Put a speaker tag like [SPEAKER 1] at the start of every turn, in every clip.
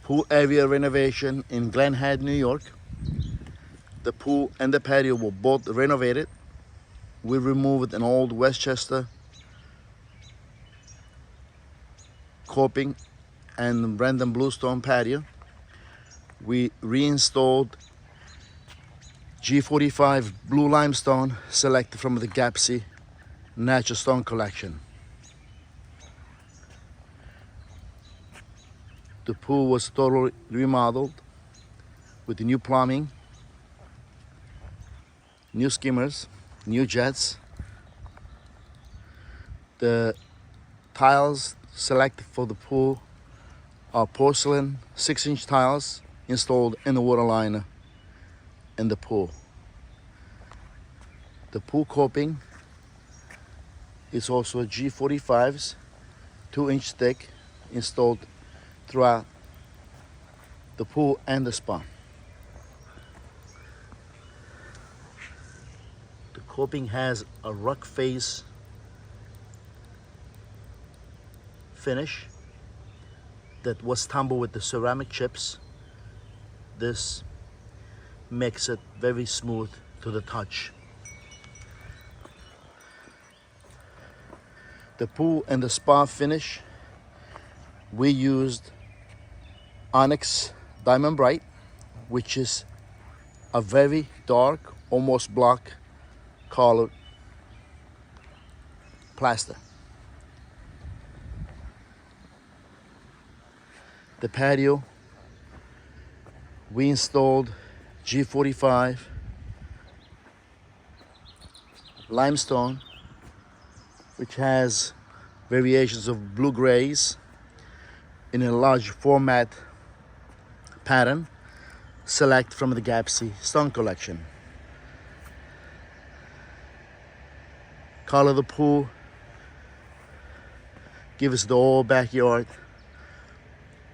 [SPEAKER 1] Pool area renovation in Glen Head, New York. The pool and the patio were both renovated. We removed an old Westchester coping and random bluestone patio. We reinstalled G45 blue limestone selected from the Gappsi natural stone collection. The pool was totally remodeled with the new plumbing, new skimmers, new jets. The tiles selected for the pool are porcelain 6-inch tiles installed in the water line in the pool. The pool coping is also a G45s 2-inch thick installed throughout the pool and the spa. The coping has a rock face finish that was tumbled with the ceramic chips. This makes it very smooth to the touch. The pool and the spa finish, we used Onyx Diamond Brite, which is a very dark, almost black colored plaster. The patio, we installed G45 limestone, which has variations of blue grays in a large format pattern, select from the Gappsi stone collection. Color the pool, give us the whole backyard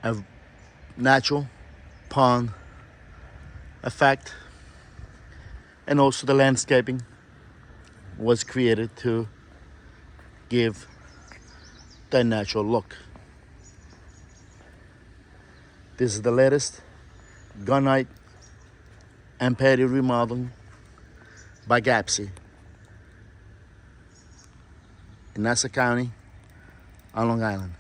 [SPEAKER 1] a natural pond effect, and also the landscaping was created to give that natural look. This is the latest Gunite and patio remodeling by Gappsi in Nassau County on Long Island.